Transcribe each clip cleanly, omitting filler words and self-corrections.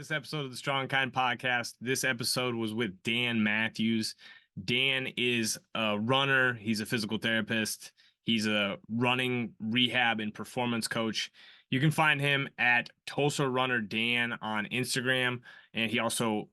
this episode of the Strong Kind podcast. This episode was with Dan Matthews. Dan is a runner, he's a physical therapist, he's a running rehab and performance coach. You can find him at Tulsa Runner Dan on Instagram, and he also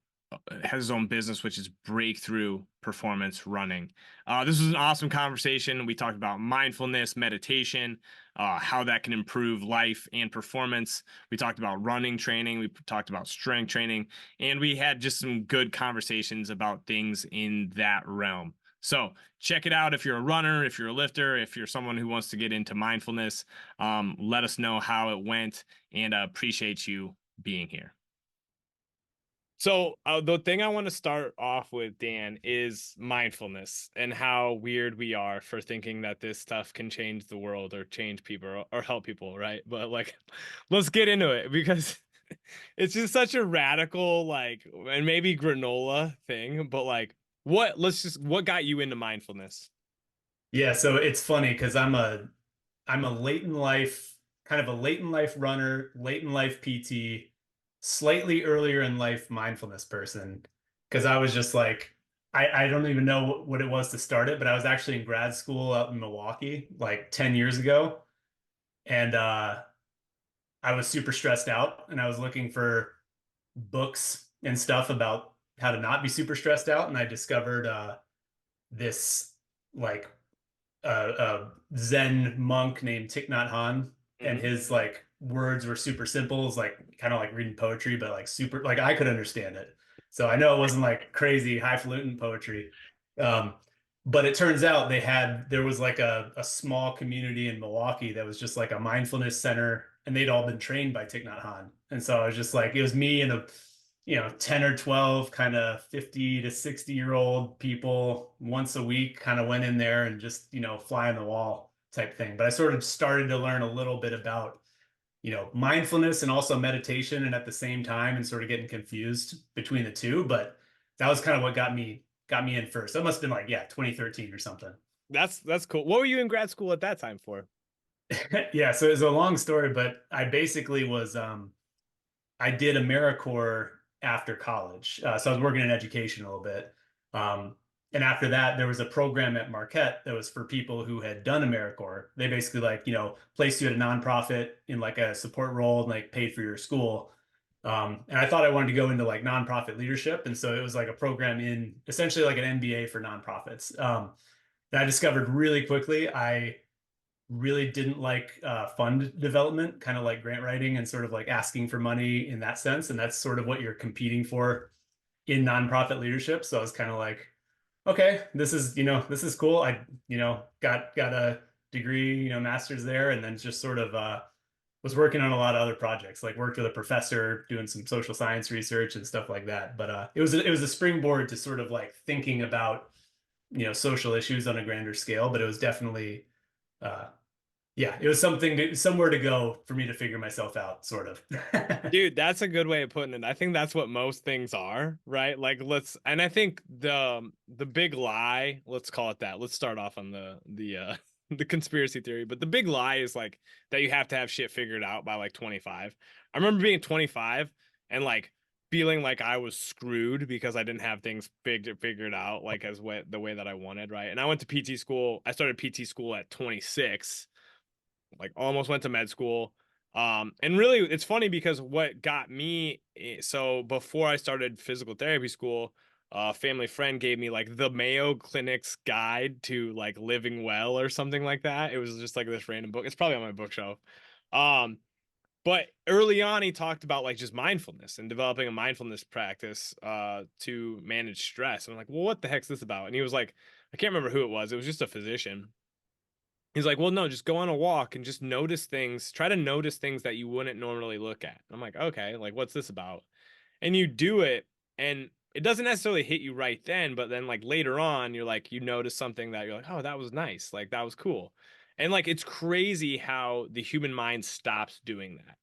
has his own business, which is Breakthrough Performance Running. This was an awesome conversation. We talked about mindfulness, meditation, how that can improve life and performance. We talked about running training. We talked about strength training, and we had just some good conversations about things in that realm. So check it out if you're a runner, if you're a lifter, if you're someone who wants to get into mindfulness. Let us know how it went, and appreciate you being here. So the thing I want to start off with, Dan, is mindfulness and how weird we are for thinking that this stuff can change the world or change people or help people, right? But like, let's get into it because it's just such a radical, like, and maybe granola thing, but like, what got you into mindfulness? Yeah, so it's funny because I'm a late in life, kind of a late in life runner, late in life PT, slightly earlier in life mindfulness person. Because I was just like, I don't even know what it was to start it, but I was actually in grad school out in Milwaukee like 10 years ago. And I was super stressed out and I was looking for books and stuff about how to not be super stressed out. And I discovered this like a Zen monk named Thich Nhat Hanh, and Mhm. his like words were super simple. It's like kind of like reading poetry, but like super like I could understand it. So I know it wasn't like crazy highfalutin poetry. Um, but it turns out there was like a small community in Milwaukee that was just like a mindfulness center, and they'd all been trained by Thich Nhat Hanh. And so I was just like, it was me and 10 or 12 kind of 50 to 60-year-old people once a week kind of went in there and just, fly on the wall type thing. But I sort of started to learn a little bit about, mindfulness and also meditation and at the same time and sort of getting confused between the two. But that was kind of what got me in first. That must have been like, yeah, 2013 or something. That's cool. What were you in grad school at that time for? Yeah, so it's a long story, but I basically was I did AmeriCorps after college. So I was working in education a little bit. Um, and after that, there was a program at Marquette that was for people who had done AmeriCorps. They basically like, placed you at a nonprofit in like a support role and like paid for your school. And I thought I wanted to go into like nonprofit leadership. And so it was like a program in essentially like an MBA for nonprofits. And I discovered really quickly I really didn't like fund development, kind of like grant writing and sort of like asking for money in that sense. And that's sort of what you're competing for in nonprofit leadership. So I was kind of like, okay, this is cool. I, got a degree, master's there, and then just sort of was working on a lot of other projects, like worked with a professor doing some social science research and stuff like that. But it was a springboard to sort of like thinking about, social issues on a grander scale, but it was definitely uh, yeah, it was somewhere to go for me to figure myself out, sort of. Dude, that's a good way of putting it. I think that's what most things are, right? Like and I think the big lie, let's call it that. Let's start off on the the conspiracy theory, but the big lie is like that you have to have shit figured out by like 25. I remember being 25 and like feeling like I was screwed because I didn't have things figured out like the way that I wanted, right? And I went to PT school. I started PT school at 26, like almost went to med school. And really it's funny because what got me, so before I started physical therapy school, a family friend gave me like the Mayo Clinic's guide to like living well or something like that. It was just like this random book. It's probably on my bookshelf. Um, but early on he talked about like just mindfulness and developing a mindfulness practice to manage stress. And I'm like, well, what the heck's this about? And he was like, I can't remember who it was. It was just a physician. He's like, well, no, just go on a walk and just notice things. Try to notice things that you wouldn't normally look at. I'm like, okay, like what's this about? And you do it, and it doesn't necessarily hit you right then, but then like later on, you're like, you notice something that you're like, oh, that was nice. Like that was cool. And like it's crazy how the human mind stops doing that.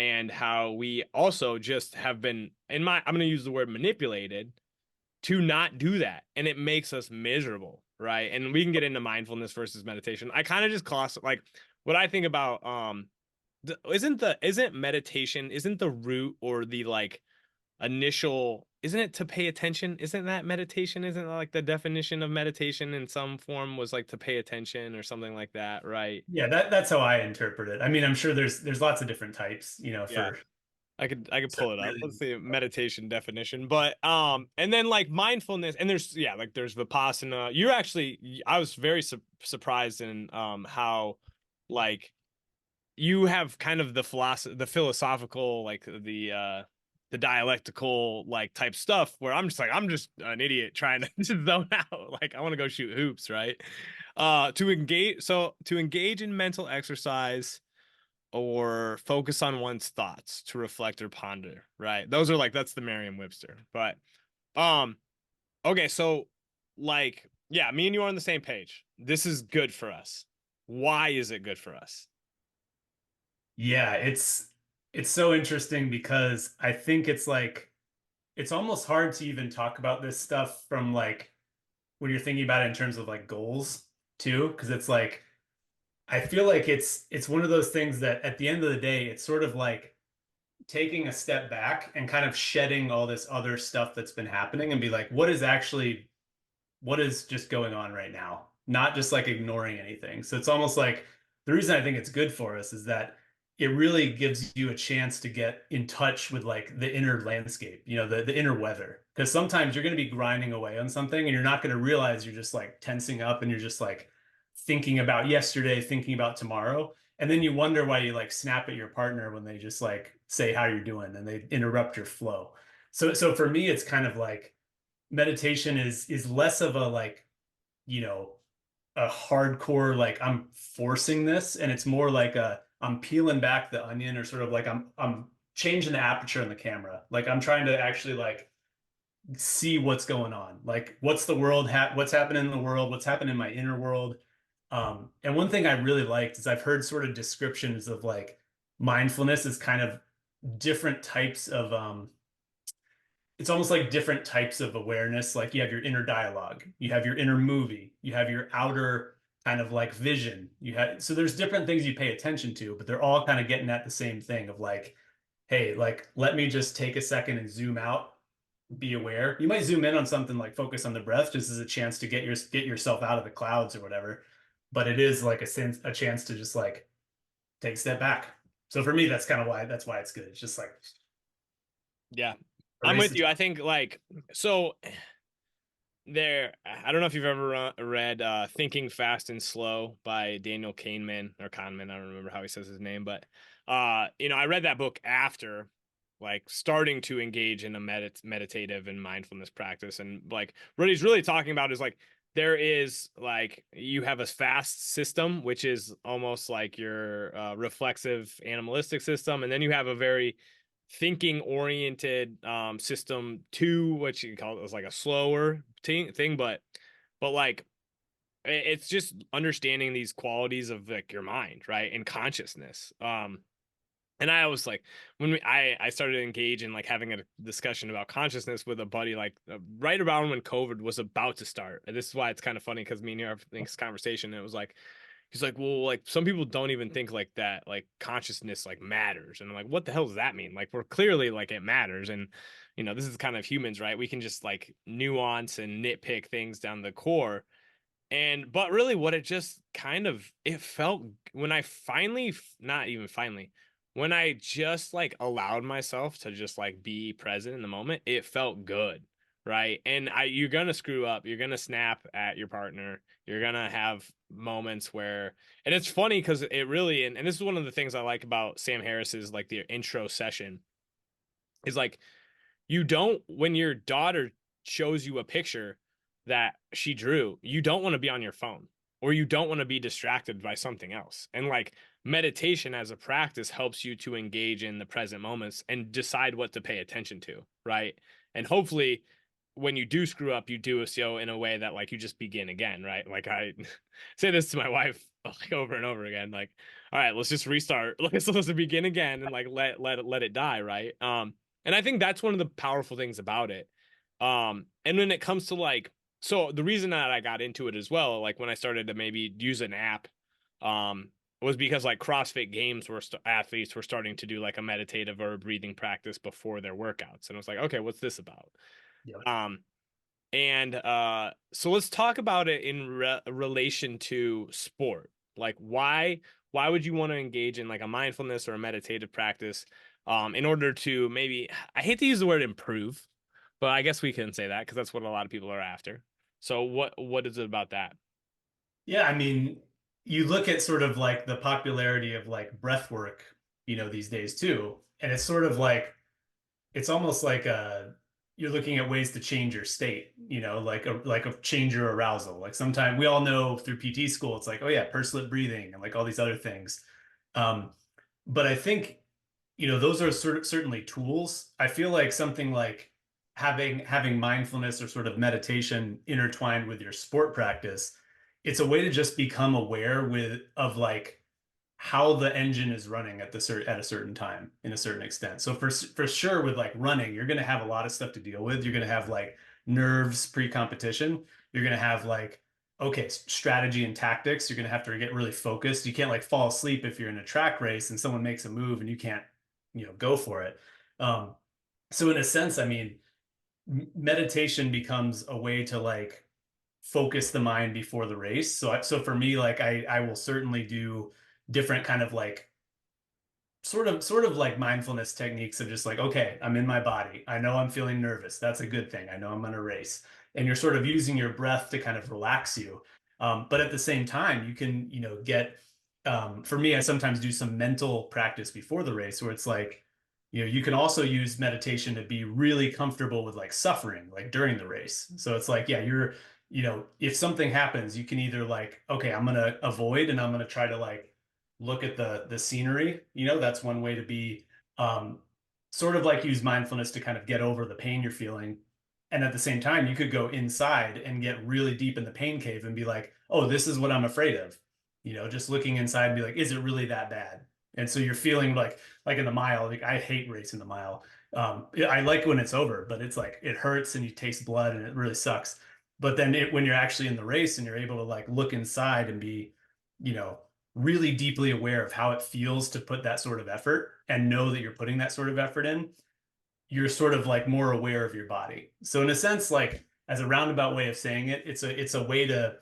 And how we also just have been, I'm gonna use the word manipulated to not do that, and it makes us miserable, right? And we can get into mindfulness versus meditation. I kind of just cost like what I think about isn't meditation, isn't the root or the like initial, isn't it to pay attention? Isn't that meditation? Isn't that like the definition of meditation in some form was like to pay attention or something like that, right? Yeah, that's how I interpret it. I mean, I'm sure there's lots of different types, Yeah. for I could pull certain it up. Let's reasons. see meditation definition. But and then like mindfulness and there's yeah, like there's Vipassana. You're actually I was very surprised in how like you have kind of the philosophical like the dialectical like type stuff where I'm just an idiot trying to just zone out. Like I want to go shoot hoops, right? To engage in mental exercise or focus on one's thoughts to reflect or ponder, right? Those are like that's the Merriam-Webster. But um okay, so like yeah, me and you are on the same page. This is good for us. Why is it good for us? Yeah, it's so interesting because I think it's like it's almost hard to even talk about this stuff from like when you're thinking about it in terms of like goals too, because it's like I feel like it's one of those things that at the end of the day, it's sort of like taking a step back and kind of shedding all this other stuff that's been happening and be like, what is just going on right now? Not just like ignoring anything. So it's almost like the reason I think it's good for us is that it really gives you a chance to get in touch with like the inner landscape, the inner weather. Because sometimes you're going to be grinding away on something and you're not going to realize you're just like tensing up and you're just like thinking about yesterday, thinking about tomorrow. And then you wonder why you like snap at your partner when they just like say how you're doing and they interrupt your flow. So for me, it's kind of like meditation is less of a like, you know, a hardcore like I'm forcing this, and it's more like a I'm peeling back the onion, or sort of like I'm changing the aperture on the camera. Like I'm trying to actually like see what's going on. Like what's happening in the world, what's happening in my inner world. And one thing I really liked is I've heard sort of descriptions of like mindfulness is kind of different types of it's almost like different types of awareness. Like you have your inner dialogue, you have your inner movie, you have your outer kind of like vision. So there's different things you pay attention to, but they're all kind of getting at the same thing of like, hey, like let me just take a second and zoom out, be aware. You might zoom in on something like focus on the breath just as a chance to get yourself out of the clouds or whatever. But it is like a chance to just like take a step back. So for me, that's why it's good. It's just like Yeah. I'm erase with the you. I think like so there I don't know if you've ever read Thinking Fast and Slow by Daniel Kahneman or Kahneman, I don't remember how he says his name, but I read that book after like starting to engage in a meditative and mindfulness practice, and like what he's really talking about is like there is like you have a fast system which is almost like your reflexive animalistic system, and then you have a very thinking oriented system two, which you call it was like a slower thing, but like it's just understanding these qualities of like your mind, right, and consciousness. And I was like, I started to engage in like having a discussion about consciousness with a buddy, like right around when COVID was about to start. And this is why it's kind of funny because me and you have this conversation. And it was like, he's like, well, like some people don't even think like that, like consciousness like matters. And I'm like, what the hell does that mean? Like we're clearly like it matters. And this is kind of humans, right? We can just like nuance and nitpick things down the core. And but really what it just kind of it felt when I finally not even finally when I just like allowed myself to just like be present in the moment, it felt good, right? And I you're gonna screw up, you're gonna snap at your partner, you're gonna have moments where and it's funny because it really and this is one of the things I like about Sam Harris's like the intro session is like you don't when your daughter shows you a picture that she drew, you don't want to be on your phone or you don't want to be distracted by something else. And like meditation as a practice helps you to engage in the present moments and decide what to pay attention to, right? And hopefully when you do screw up, you do so in a way that like you just begin again, right? Like I say this to my wife like over and over again, like, all right, let's just restart. Let's begin again and like let it die, right? And I think that's one of the powerful things about it. And when it comes to like, so the reason that I got into it as well, like when I started to maybe use an app, was because like CrossFit Games were athletes were starting to do like a meditative or a breathing practice before their workouts, and I was like, okay, what's this about? Yep. Um, and so let's talk about it in relation to sport. Like why would you want to engage in like a mindfulness or a meditative practice in order to maybe I hate to use the word improve, but I guess we can say that because that's what a lot of people are after. So what is it about that? Yeah, I mean, you look at sort of like the popularity of like breath work, these days too, and it's sort of like it's almost like you're looking at ways to change your state, like a change your arousal. Like sometimes we all know through PT school, it's like, oh yeah, pursed lip breathing and like all these other things. Um, but I think, those are certainly tools. I feel like something like having mindfulness or sort of meditation intertwined with your sport practice, it's a way to just become aware of like how the engine is running at a certain time in a certain extent. So for sure with like running, you're going to have a lot of stuff to deal with. You're going to have like nerves pre-competition. You're going to have like okay, strategy and tactics. You're going to have to get really focused. You can't like fall asleep if you're in a track race and someone makes a move and you can't, go for it. Um, so in a sense, I mean, meditation becomes a way to like focus the mind before the race. So for me, like I will certainly do different kind of like sort of like mindfulness techniques of just like, okay, I'm in my body. I know I'm feeling nervous. That's a good thing. I know I'm going to race. And you're sort of using your breath to kind of relax you. But at the same time, you can, for me, I sometimes do some mental practice before the race where it's like, you can also use meditation to be really comfortable with like suffering, like during the race. So it's like, yeah, if something happens, you can either like, okay, I'm going to avoid and I'm going to try to like, look at the scenery. That's one way to be um, sort of like use mindfulness to kind of get over the pain you're feeling. And at the same time, you could go inside and get really deep in the pain cave and be like, oh, this is what I'm afraid of. Just looking inside and be like, is it really that bad? And so you're feeling like in the mile, like I hate racing the mile. I like when it's over, but it's like it hurts and you taste blood and it really sucks. But then when you're actually in the race and you're able to like look inside and be, you know, really deeply aware of how it feels to put that sort of effort and know that you're putting that sort of effort in, you're sort of like more aware of your body. So in a sense, like as a roundabout way of saying it, it's a way to,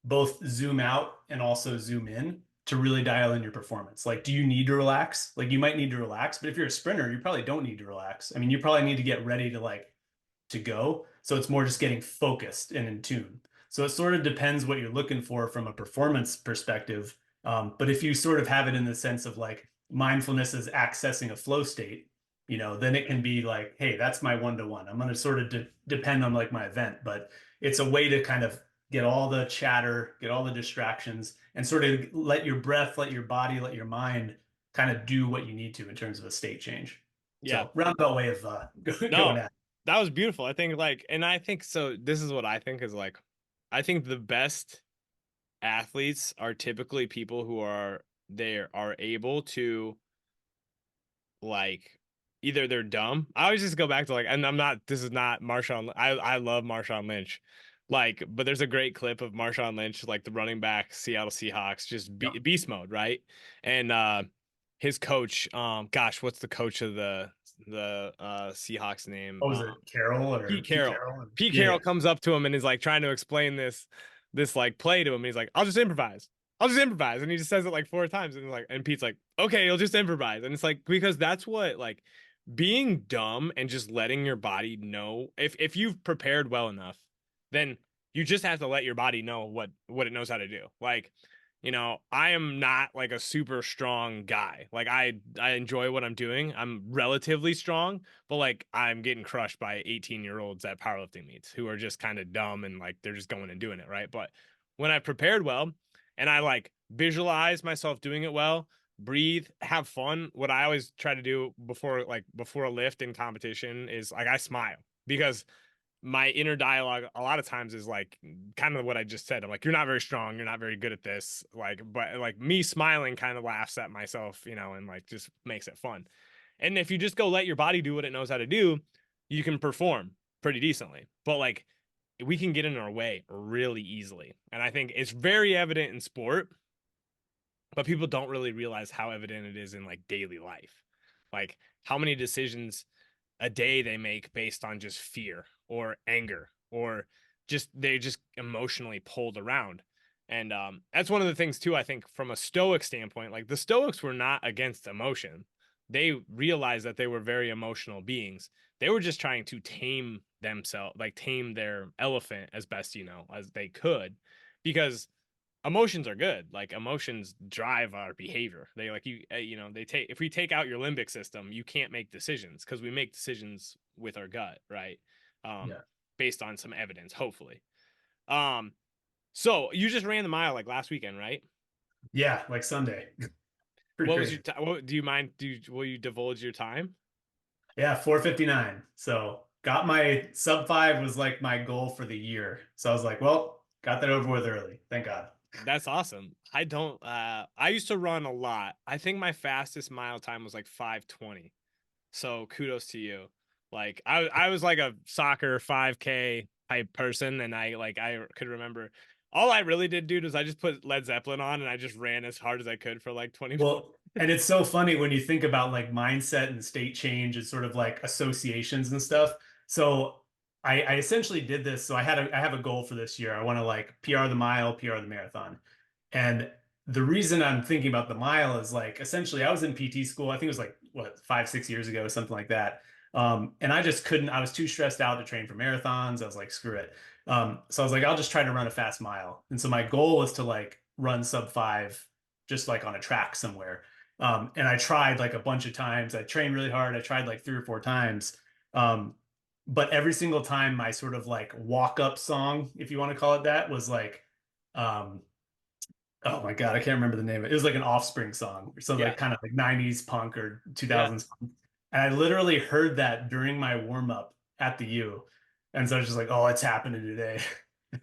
both zoom out and also zoom in to really dial in your performance. Like, do you need to relax? Like you might need to relax, but if you're a sprinter, you probably don't need to relax. I mean, you probably need to get ready to go. So it's more just getting focused and in tune. So it sort of depends what you're looking for from a performance perspective. But if you sort of have it in the sense of like mindfulness is accessing a flow state, then it can be like, hey, that's my one-to-one. I'm going to sort of depend on like my event, but it's a way to kind of get all the chatter, get all the distractions, and sort of let your breath, let your body, let your mind kind of do what you need to in terms of a state change. Yeah. So roundabout way of going No, at it. that was beautiful. I think like, and I think so. This is what I think is like, I think the best athletes are typically people who are able to like either they're dumb. I always just go back to like, and I'm not. This is not Marshawn. I love Marshawn Lynch, like, but there's a great clip of Marshawn Lynch, like the running back, Seattle Seahawks, just Yep. beast mode, right? And his coach, gosh, what's the coach of the Seahawks name? Oh, was it Carroll or Pete Pete Carroll. Carroll? Pete Yeah, Carroll yeah. comes up to him and is like trying to explain this like play to him. And he's like, I'll just improvise. I'll just improvise. And he just says it like four times. And like, and Pete's like, okay, you'll just improvise. And it's like, because that's what like being dumb and just letting your body know if you've prepared well enough, then you just have to let your body know what it knows how to do. Like, I am not like a super strong guy. Like I enjoy what I'm doing. I'm relatively strong, but like I'm getting crushed by 18-year-olds at powerlifting meets who are just kind of dumb and like they're just going and doing it, right? But when I prepared well and I like visualize myself doing it well, breathe, have fun, what I always try to do before a lift in competition is like I smile because my inner dialogue a lot of times is like kind of what I just said. I'm like, you're not very strong, you're not very good at this. Like, but like me smiling kind of laughs at myself, and like just makes it fun. And if you just go let your body do what it knows how to do, you can perform pretty decently. But like we can get in our way really easily. And I think it's very evident in sport but people don't really realize how evident it is in like daily life. Like how many decisions a day they make based on just fear or anger or just they just emotionally pulled around. And that's one of the things too, I think from a stoic standpoint, like the stoics were not against emotion. They realized that they were very emotional beings. They were just trying to tame themselves, like tame their elephant as best as they could, because emotions are good. Like emotions drive our behavior. They like they take, if we take out your limbic system, you can't make decisions because we make decisions with our gut, right? um Yeah. Based on some evidence, hopefully. um so you just ran the mile like last weekend, right? Yeah, like Sunday. Pretty What was crazy. your what, do you mind, will you divulge your time? Yeah, 4:59. So got my sub five was like my goal for the year. So I was like, well, got that over with early. Thank God. That's awesome. I don't I used to run a lot. I think my fastest mile time was like 5:20. So kudos to you. Like I was like a soccer 5K type person, and I could remember all I really did, dude, was I just put Led Zeppelin on and I just ran as hard as I could for like 20 minutes. Well, and it's so funny when you think about like mindset and state change and sort of like associations and stuff. So I essentially did this. So I have a goal for this year. I want to like PR the mile, PR the marathon. And the reason I'm thinking about the mile is like essentially I was in PT school. I think it was like what 5, 6 years ago, something like that. And I just couldn't. I was too stressed out to train for marathons. I was like, screw it. So I was like, I'll just try to run a fast mile. And so my goal was to like run sub five, just like on a track somewhere. And I tried like a bunch of times. I trained really hard. I tried like 3 or 4 times. Um, but every single time my sort of like walk up song, if you want to call it that, was like, um, oh my God, I can't remember the name of it. It was like an Offspring song or something Yeah. like kind of like 90s punk or Yeah. 2000s. And I literally heard that during my warm up at the U. And so I was just like, oh, it's happening today.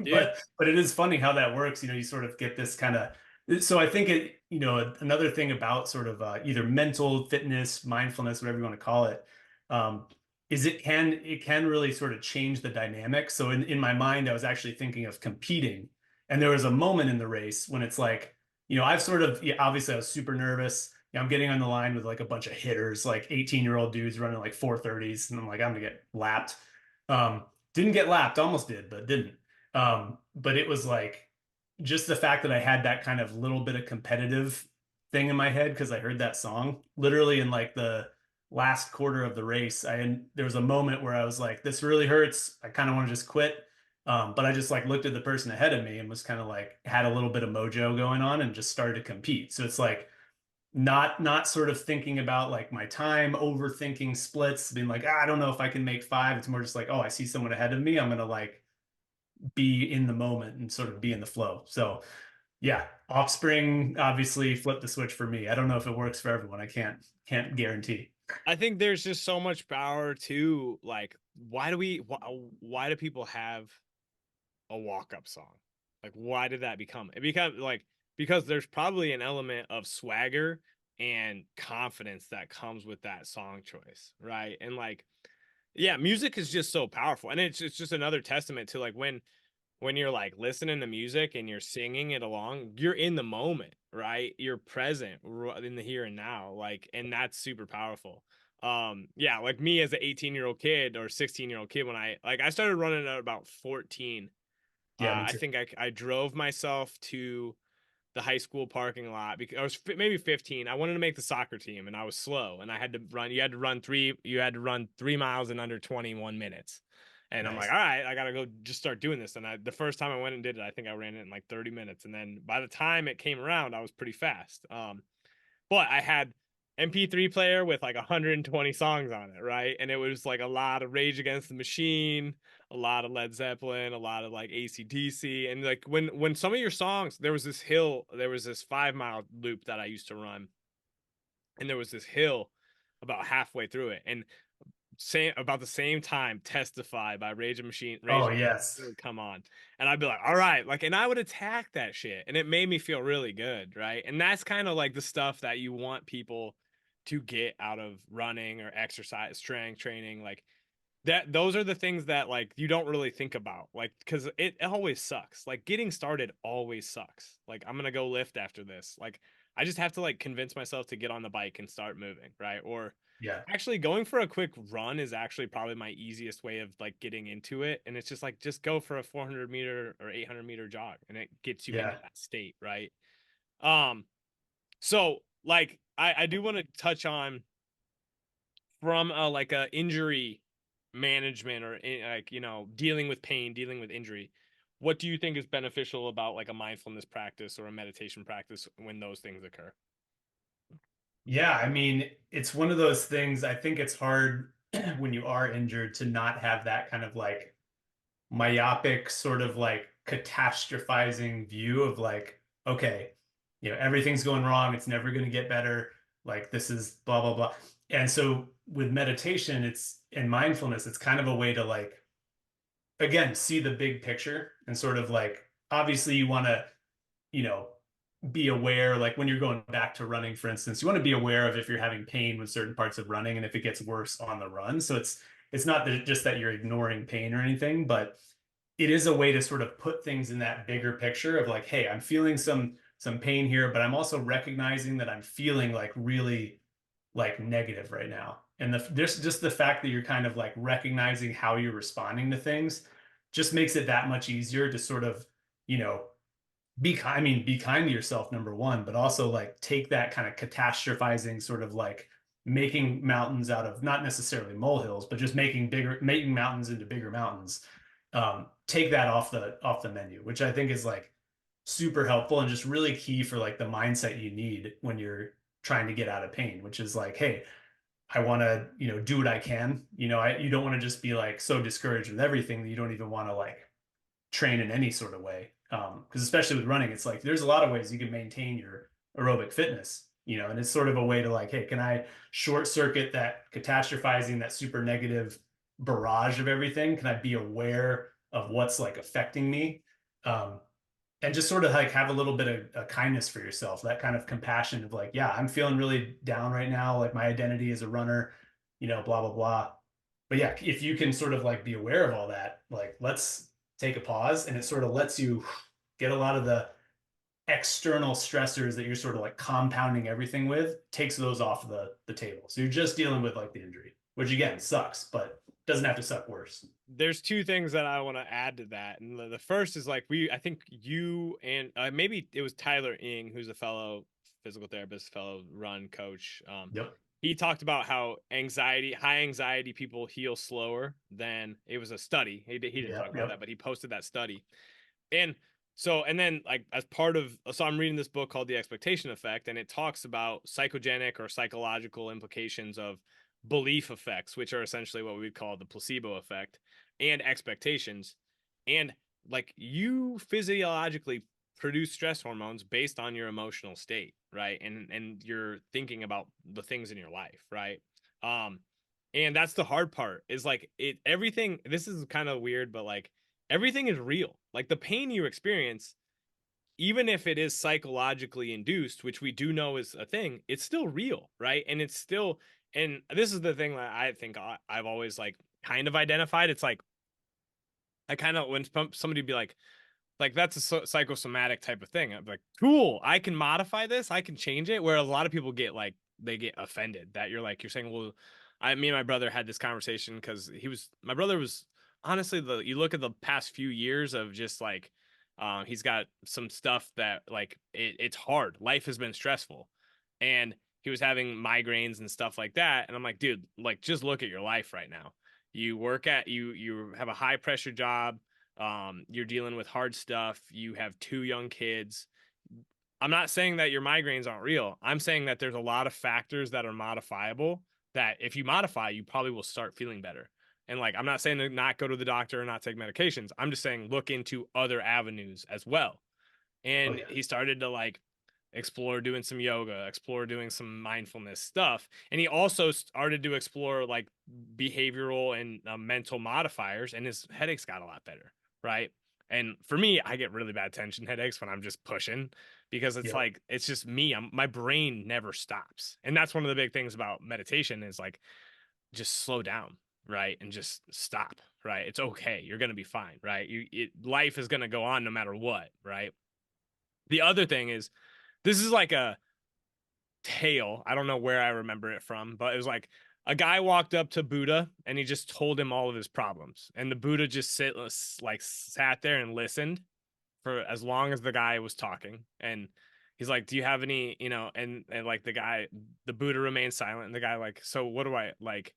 Yeah. But it is funny how that works. You know, you sort of get this kind of, so I think another thing about sort of either mental fitness, mindfulness, whatever you want to call it, um, is it can really sort of change the dynamic. So in my mind, I was actually thinking of competing. And there was a moment in the race when it's like, I've sort of, yeah, obviously I was super nervous. I'm getting on the line with like a bunch of hitters, like 18-year-old dudes running like 4:30s. And I'm like, I'm gonna get lapped. Didn't get lapped, almost did, but didn't. But it was like just the fact that I had that kind of little bit of competitive thing in my head because I heard that song literally in like the last quarter of the race. There was a moment where I was like, this really hurts. I kind of want to just quit. But I just like looked at the person ahead of me and was kind of like had a little bit of mojo going on and just started to compete. So it's like not sort of thinking about like my time, overthinking splits, being like, I don't know if I can make five. It's more just like, oh, I see someone ahead of me. I'm gonna like be in the moment and sort of be in the flow. So yeah, Offspring obviously flipped the switch for me. I don't know if it works for everyone. I can't guarantee. I think there's just so much power to like why do people have a walk-up song? Like why did that become? It become like because there's probably an element of swagger and confidence that comes with that song choice, right? And like yeah, music is just so powerful. And it's just another testament to like when you're like listening to music and you're singing it along, you're in the moment, right? You're present in the here and now, like, and that's super powerful. Yeah, like me as an 18-year-old kid or 16-year-old kid, when I started running at about 14. Yeah, me I too. think I drove myself to the high school parking lot because I was maybe 15. I wanted to make the soccer team and I was slow and I had to run. You had to run 3 miles in under 21 minutes. And I'm like, Nice. all right, I got to go just start doing this. And the first time I went and did it, I think I ran it in like 30 minutes. And then by the time it came around, I was pretty fast. But I had MP3 player with like 120 songs on it, right? And it was like a lot of Rage Against the Machine, a lot of Led Zeppelin, a lot of like AC/DC. And like when some of your songs, there was this 5 mile loop that I used to run, and there was this hill about halfway through it. And same about the same time, Testify by Rage Oh, Against yes. would come on, and I'd be like, all right, like, and I would attack that shit, and it made me feel really good, right? And that's kind of like the stuff that you want people to get out of running or exercise, strength training, like that. Those are the things that like you don't really think about, like, because it always sucks. Like getting started always sucks. Like I'm gonna go lift after this, like. I just have to like convince myself to get on the bike and start moving, right? Or Yeah. actually going for a quick run is actually probably my easiest way of like getting into it. And it's just like, just go for a 400 meter or 800 meter jog and it gets you into Yeah. that state, right? Um, so like I do want to touch on from a like a injury management or like, you know, dealing with pain, dealing with injury. What do you think is beneficial about like a mindfulness practice or a meditation practice when those things occur? Yeah, I mean, it's one of those things. I think it's hard when you are injured to not have that kind of like myopic sort of like catastrophizing view of like, okay, everything's going wrong. It's never going to get better. Like this is blah, blah, blah. And so with meditation, and mindfulness, it's kind of a way to like, again, see the big picture and sort of like, obviously you want to, you know, be aware, like when you're going back to running, for instance, you want to be aware of if you're having pain with certain parts of running and if it gets worse on the run. So it's not that just that you're ignoring pain or anything, but it is a way to sort of put things in that bigger picture of like, hey, I'm feeling some pain here, but I'm also recognizing that I'm feeling like really like negative right now. And just the fact that you're kind of like recognizing how you're responding to things just makes it that much easier to sort of, you know, be kind, I mean, be kind to yourself, number one, but also like take that kind of catastrophizing sort of like making mountains out of not necessarily molehills, but just making mountains into bigger mountains. Take that off the menu, which I think is like super helpful and just really key for like the mindset you need when you're trying to get out of pain, which is like, hey, I want to, do what I can. You don't want to just be like so discouraged with everything that you don't even want to like train in any sort of way. Because especially with running, it's like there's a lot of ways you can maintain your aerobic fitness, and it's sort of a way to like, hey, can I short circuit that catastrophizing, that super negative barrage of everything? Can I be aware of what's like affecting me? Um, and just sort of like have a little bit of a kindness for yourself, that kind of compassion of like, yeah, I'm feeling really down right now. Like my identity as a runner, blah, blah, blah. But yeah, if you can sort of like be aware of all that, like let's take a pause and it sort of lets you get a lot of the external stressors that you're sort of like compounding everything with, takes those off the table. So you're just dealing with like the injury, which again sucks, but doesn't have to suck worse. There's two things that I want to add to that. And the first is like I think you and maybe it was Tyler Ing, who's a fellow physical therapist, fellow run coach. Yep. He talked about how high anxiety people heal slower than it was a study. He didn't talk Yep. about that, Yep. but he posted that study. And so, and then like as part of, so I'm reading this book called The Expectation Effect, and it talks about psychogenic or psychological implications of belief effects, which are essentially what we would call the placebo effect, and expectations. And like you physiologically produce stress hormones based on your emotional state, right? And you're thinking about the things in your life, right? Um, and that's the hard part is like everything, this is kind of weird, but like everything is real. Like the pain you experience, even if it is psychologically induced, which we do know is a thing, it's still real, right? And it's still, and this is the thing that I think I've always like kind of identified. It's like I kind of, when somebody be like that's a psychosomatic type of thing. I'm like, cool, I can modify this, I can change it. Where a lot of people get like, they get offended that you're saying, well, me and my brother had this conversation because my brother was honestly, you look at the past few years of just like, he's got some stuff that like it's hard. Life has been stressful, and he was having migraines and stuff like that. And I'm like, dude, like just look at your life right now. You have a high pressure job, you're dealing with hard stuff, you have two young kids. I'm not saying that your migraines aren't real. I'm saying that there's a lot of factors that are modifiable, that if you modify, you probably will start feeling better. And like, I'm not saying to not go to the doctor or not take medications. I'm just saying look into other avenues as well. Oh And yeah. he started to like explore doing some yoga, explore doing some mindfulness stuff. And he also started to explore like behavioral and mental modifiers, and his headaches got a lot better, right? And for me, I get really bad tension headaches when I'm just pushing, because it's Yep. like it's just me. My brain never stops. And that's one of the big things about meditation is like just slow down, right? And just stop, right? It's okay. You're going to be fine, right? Life is going to go on no matter what, right? The other thing is, this is like tale. I don't know where I remember it from, but it was like a guy walked up to Buddha and he just told him all of his problems. And the Buddha just sat there and listened for as long as the guy was talking. And he's like, "Do you have any, and like the Buddha remained silent and the guy like, "So what do I like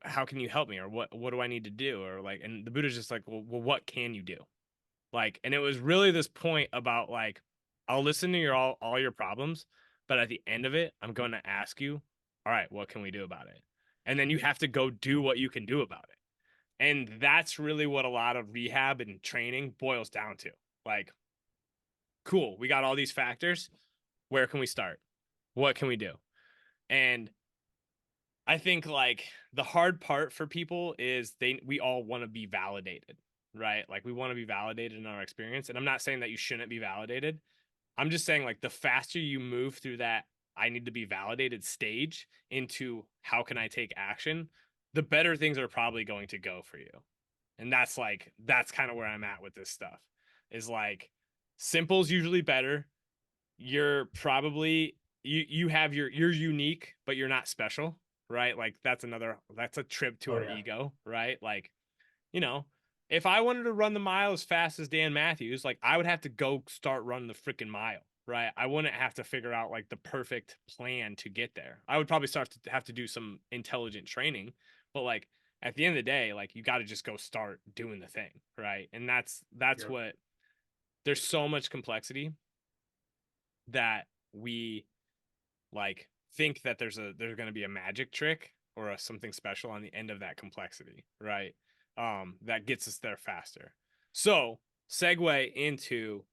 how can you help me or what do I need to do?" Or like and the Buddha's just like, "Well, what can you do?" Like, and it was really this point about like, I'll listen to all your problems, but at the end of it, I'm going to ask you, all right, what can we do about it? And then you have to go do what you can do about it. And that's really what a lot of rehab and training boils down to. Like, cool, we got all these factors. Where can we start? What can we do? And I think like the hard part for people is we all want to be validated, right? Like we want to be validated in our experience. And I'm not saying that you shouldn't be validated. I'm just saying like the faster you move through that I need to be validated stage into how can I take action, the better things are probably going to go for you. And that's kind of where I'm at with this stuff. Is like simple's usually better. You're probably you have you're unique, but you're not special, right? Like that's a trip to Oh our yeah. ego, right? Like, you know, if I wanted to run the mile as fast as Dan Matthews, like I would have to go start running the freaking mile, right? I wouldn't have to figure out like the perfect plan to get there. I would probably start to have to do some intelligent training, but like at the end of the day, like you got to just go start doing the thing, right? And that's Yep. what there's so much complexity that we like think that there's going to be a magic trick or something special on the end of that complexity, right? That gets us there faster. So segue into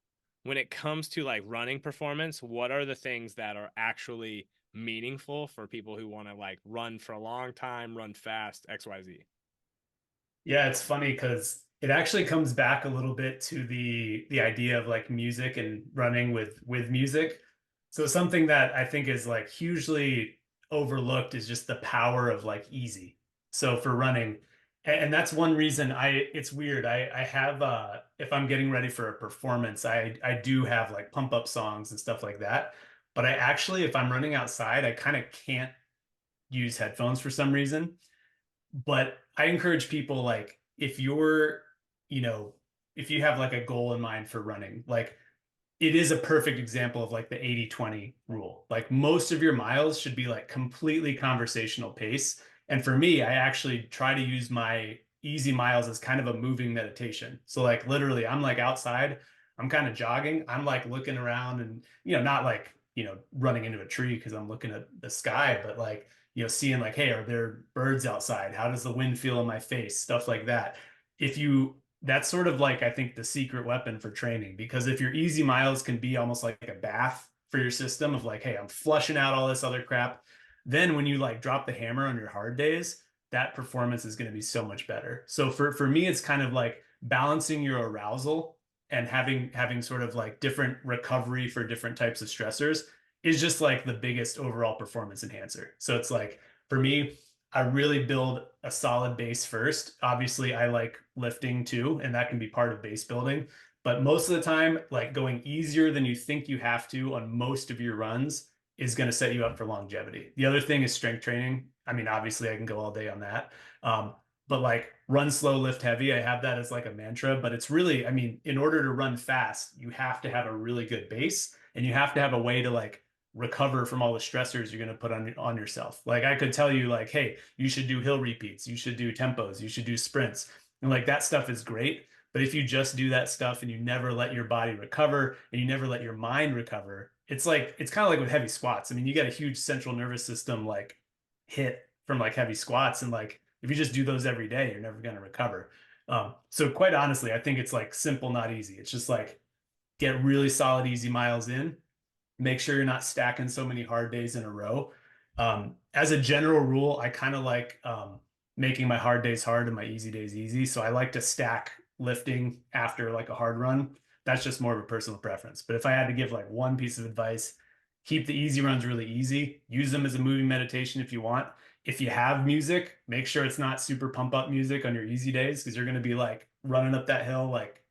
when it comes to like running performance, what are the things that are actually meaningful for people who want to like run for a long time, run fast, XYZ? Yeah, it's funny because it actually comes back a little bit to the idea of like music and running with music. So something that I think is like hugely overlooked is just the power of like easy. So for running, and that's one reason it's weird. I have if I'm getting ready for a performance, I do have like pump up songs and stuff like that. But I actually, if I'm running outside, I kind of can't use headphones for some reason. But I encourage people like if you're, you know, if you have like a goal in mind for running, like it is a perfect example of like the 80-20 rule. Like most of your miles should be like completely conversational pace. And for me, I actually try to use my easy miles as kind of a moving meditation. So like literally I'm like outside, I'm kind of jogging, I'm like looking around and not like, running into a tree because I'm looking at the sky, but like, seeing like, hey, are there birds outside? How does the wind feel in my face? Stuff like that. If you That's sort of like I think the secret weapon for training because if your easy miles can be almost like a bath for your system of like, hey, I'm flushing out all this other crap, then when you like drop the hammer on your hard days, that performance is going to be so much better. So for me, it's kind of like balancing your arousal and having sort of like different recovery for different types of stressors is just like the biggest overall performance enhancer. So it's like for me, I really build a solid base first. Obviously, I like lifting too, and that can be part of base building. But most of the time, like going easier than you think you have to on most of your runs is going to set you up for longevity. The other thing is strength training. I mean, obviously, I can go all day on that. But like run slow, lift heavy, I have that as like a mantra. But it's really, I mean, in order to run fast, you have to have a really good base and you have to have a way to like recover from all the stressors you're going to put on yourself. Like I could tell you like, hey, you should do hill repeats, you should do tempos, you should do sprints. And like that stuff is great, but if you just do that stuff and you never let your body recover and you never let your mind recover, it's kind of like with heavy squats. I mean, you get a huge central nervous system like hit from like heavy squats and like if you just do those every day, you're never going to recover. So quite honestly, I think it's like simple, not easy. It's just like get really solid, easy miles in, make sure you're not stacking so many hard days in a row. As a general rule, I kind of like making my hard days hard and my easy days easy. So I like to stack lifting after like a hard run. That's just more of a personal preference. But if I had to give like one piece of advice, keep the easy runs really easy. Use them as a moving meditation if you want. If you have music, make sure it's not super pump up music on your easy days because you're going to be like running up that hill like,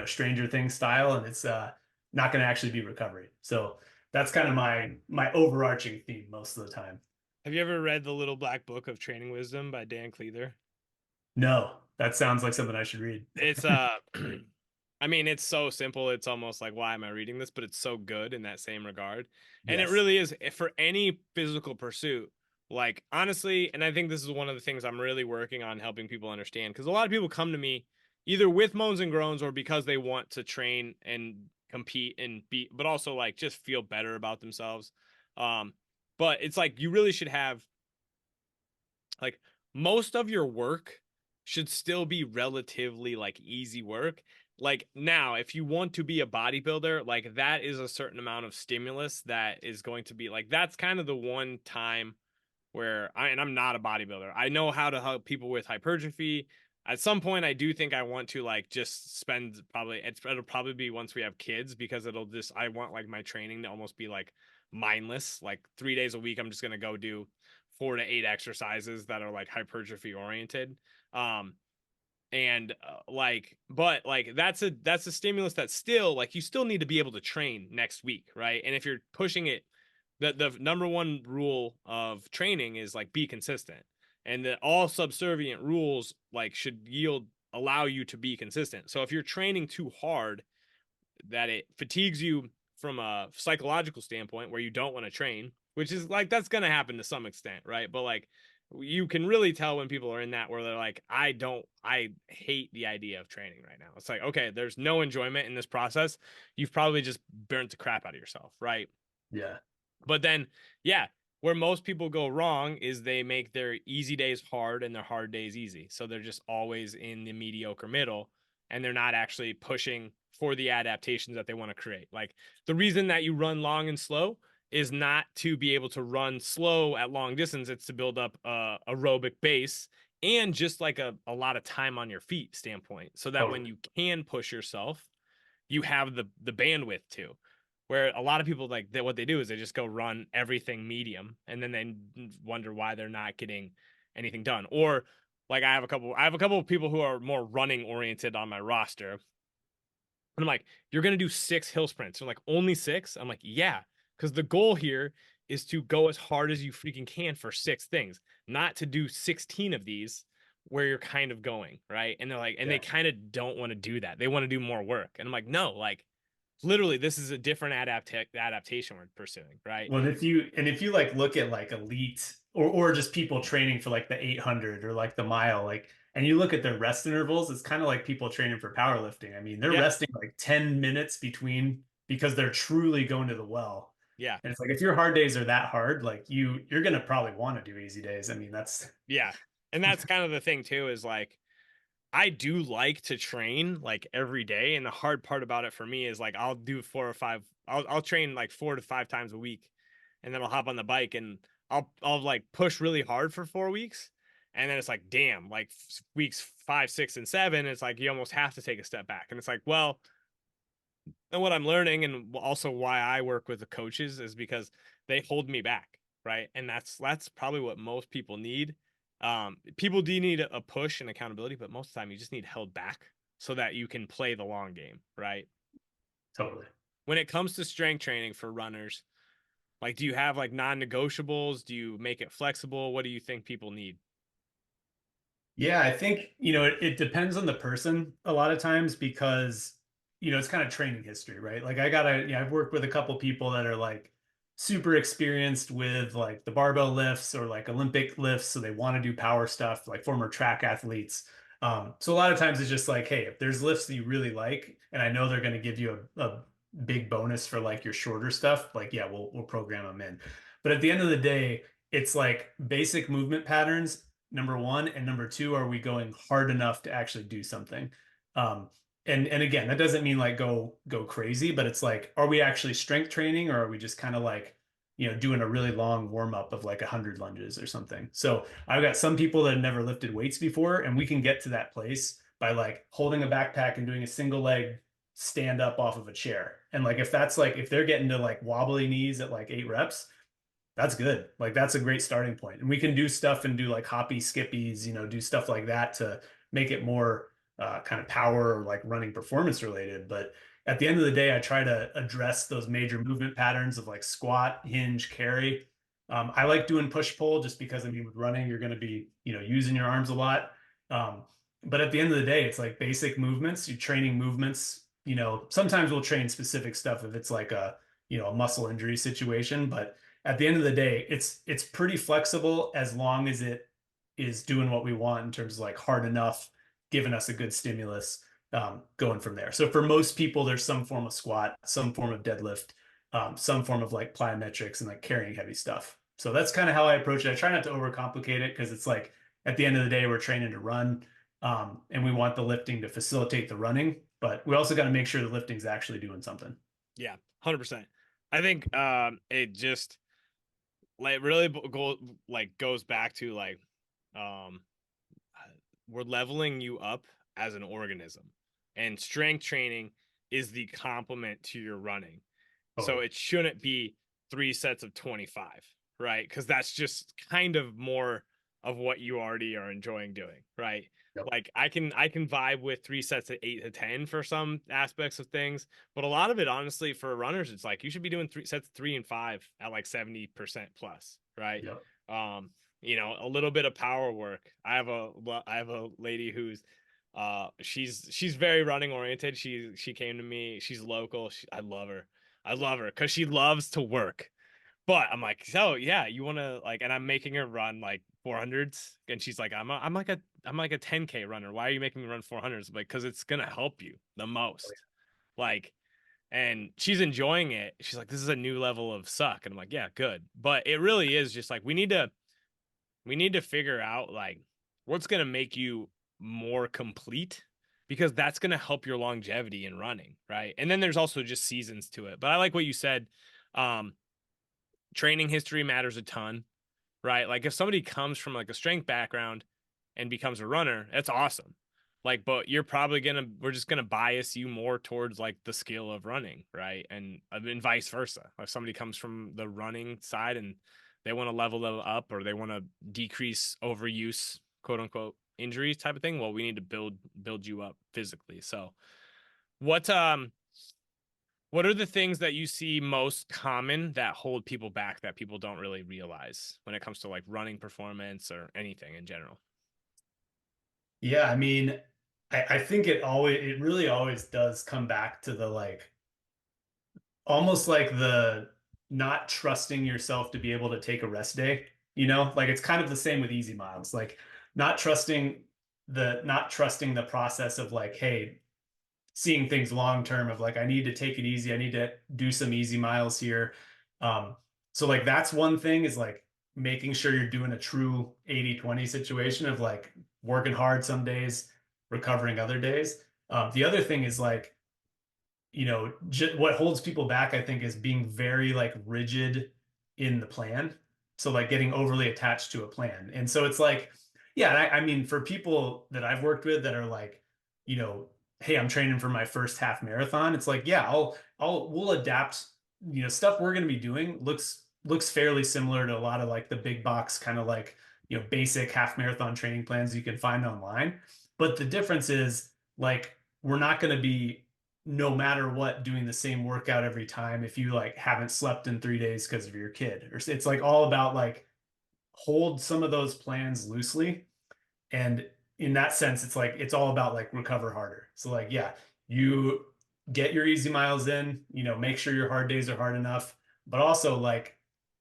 Stranger Things style, and it's not going to actually be recovery. So that's kind of my overarching theme most of the time. Have you ever read The Little Black Book of Training Wisdom by Dan Cleather? No, that sounds like something I should read. It's I mean, it's so simple. It's almost like, why am I reading this? But it's so good in that same regard. And it Yes. really is for any physical pursuit. Like, honestly, and I think this is one of the things I'm really working on helping people understand. Because a lot of people come to me either with moans and groans or because they want to train and compete and be, but also like just feel better about themselves. Um, but it's like you really should have like most of your work should still be relatively like easy work. Like now, if you want to be a bodybuilder, like that is a certain amount of stimulus that is going to be like that's kind of the one time where and I'm not a bodybuilder. I know how to help people with hypertrophy. At some point, I do think I want to like just spend probably it'll probably be once we have kids because it'll just I want like my training to almost be like mindless. Like 3 days a week, I'm just gonna go do 4 to 8 exercises that are like hypertrophy oriented. Um, and like but like that's a stimulus that still like you still need to be able to train next week, right? And if you're pushing it, the number one rule of training is like be consistent, and that all subservient rules like should yield allow you to be consistent. So if you're training too hard that it fatigues you from a psychological standpoint where you don't want to train, which is like that's going to happen to some extent, right? But like you can really tell when people are in that where they're like I hate the idea of training right now. It's like, okay, there's no enjoyment in this process. You've probably just burnt the crap out of yourself, right? Yeah. But then, yeah, where most people go wrong is they make their easy days hard and their hard days easy. So they're just always in the mediocre middle and they're not actually pushing for the adaptations that they want to create. Like the reason that you run long and slow is not to be able to run slow at long distance, it's to build up a aerobic base and just like a lot of time on your feet standpoint so that when Totally. you can push yourself you have the bandwidth to. Where a lot of people like that, what they do is they just go run everything medium, and then they wonder why they're not getting anything done. Or like I have a couple of people who are more running oriented on my roster, and I'm like, you're gonna do 6 hill sprints. They're like, only six? I'm like, yeah, because the goal here is to go as hard as you freaking can for 6 things, not to do 16 of these where you're kind of going, right? And they're like, and they Yeah. kind of don't want to do that. They want to do more work. And I'm like, no, like literally this is a different adaptation we're pursuing, right? Well, if you like look at like elite or just people training for like the 800 or like the mile, like, and you look at their rest intervals, it's kind of like people training for powerlifting. I mean, they're Yeah, resting like 10 minutes between because they're truly going to the well. yeah, And it's like if your hard days are that hard, like you're gonna probably want to do easy days. I mean, that's yeah. And that's kind of the thing too, is like I do like to train like every day, and the hard part about it for me is like I'll do 4 or 5. I'll train like 4 to 5 times a week, and then I'll hop on the bike and I'll like push really hard for 4 weeks, and then it's like damn, like weeks 5, 6, and 7, it's like you almost have to take a step back, and it's like well, and what I'm learning, and also why I work with the coaches is because they hold me back, right? And that's probably what most people need. People do need a push and accountability, but most of the time you just need held back so that you can play the long game, right? totally. When it comes to strength training for runners, like do you have like non-negotiables? Do you make it flexible? What do you think people need? Yeah, I think, it depends on the person a lot of times because, it's kind of training history, right? Like I've worked with a couple people that are like super experienced with like the barbell lifts or like Olympic lifts. So they want to do power stuff, like former track athletes. So a lot of times it's just like, hey, if there's lifts that you really like, and I know they're going to give you a big bonus for like your shorter stuff, like, yeah, we'll program them in. But at the end of the day, it's like basic movement patterns number one, and number two, are we going hard enough to actually do something? Um, and again, that doesn't mean like go crazy, but it's like, are we actually strength training, or are we just kind of like, doing a really long warm up of like 100 lunges or something? So I've got some people that have never lifted weights before, and we can get to that place by like holding a backpack and doing a single leg stand up off of a chair. And like if that's like if they're getting to like wobbly knees at like 8 reps, that's good. Like that's a great starting point. And we can do stuff and do like hoppy skippies, do stuff like that to make it more kind of power or like running performance related. But at the end of the day, I try to address those major movement patterns of like squat, hinge, carry. I like doing push pull just because I mean with running you're going to be using your arms a lot. Um, but at the end of the day, it's like basic movements. You're training movements. Sometimes we'll train specific stuff if it's like a muscle injury situation. But at the end of the day, it's pretty flexible as long as it is doing what we want in terms of like hard enough, giving us a good stimulus, going from there. So for most people, there's some form of squat, some form of deadlift, some form of like plyometrics and like carrying heavy stuff. So that's kind of how I approach it. I try not to overcomplicate it because it's like at the end of the day, we're training to run, and we want the lifting to facilitate the running, but we also got to make sure the lifting's actually doing something. Yeah, 100%. I think it just like really goes back to like um we're leveling you up as an organism, and strength training is the complement to your running. So Totally. it shouldn't be 3 sets of 25, right? Because that's just kind of more of what you already are enjoying doing, right? Yep. Like I can vibe with 3 sets of 8 to 10 for some aspects of things, but a lot of it, honestly, for runners, it's like you should be doing 3 sets 3 and 5 at like 70% plus, right? Yep. Um, a little bit of power work. I have a lady who's she's very running oriented. She came to me. She's local. I love her. I love her because she loves to work. But I'm like, so yeah, you want to like, and I'm making her run like 400s, and she's like, I'm like a 10K runner. Why are you making me run 400s? Like, because it's gonna help you the most. Like, and she's enjoying it. She's like, this is a new level of suck, and I'm like, yeah, good. But it really is just like we need to figure out like what's going to make you more complete, because that's going to help your longevity in running, right? And then there's also just seasons to it. But I like what you said. um Training history matters a ton, right? Like if somebody comes from like a strength background and becomes a runner, that's awesome. Like, but we're just gonna bias you more towards like the skill of running, right? And vice versa. If somebody comes from the running side and they want to level them up, or they want to decrease overuse, quote unquote, injuries type of thing, well, we need to build you up physically. So what what are the things that you see most common that hold people back, that people don't really realize when it comes to like running performance or anything in general? Yeah, I mean, I think it really always does come back to the like almost like the not trusting yourself to be able to take a rest day, Like it's kind of the same with easy miles. Like not trusting the process of like, hey, seeing things long term of like I need to take it easy. I need to do some easy miles here. Um, so like that's one thing is like making sure you're doing a true 80-20 situation of like working hard some days, recovering other days. The other thing is like, what holds people back, I think, is being very like rigid in the plan. So like getting overly attached to a plan. And so it's like, yeah, I mean, for people that I've worked with that are like, hey, I'm training for my first half marathon. It's like, yeah, we'll adapt, stuff we're going to be doing looks fairly similar to a lot of like the big box kind of like, basic half marathon training plans you can find online. But the difference is like, we're not going to be no matter what doing the same workout every time if you like haven't slept in 3 days because of your kid, or it's like all about like hold some of those plans loosely. And in that sense, it's like it's all about like recover harder. So like, yeah, you get your easy miles in, make sure your hard days are hard enough, but also like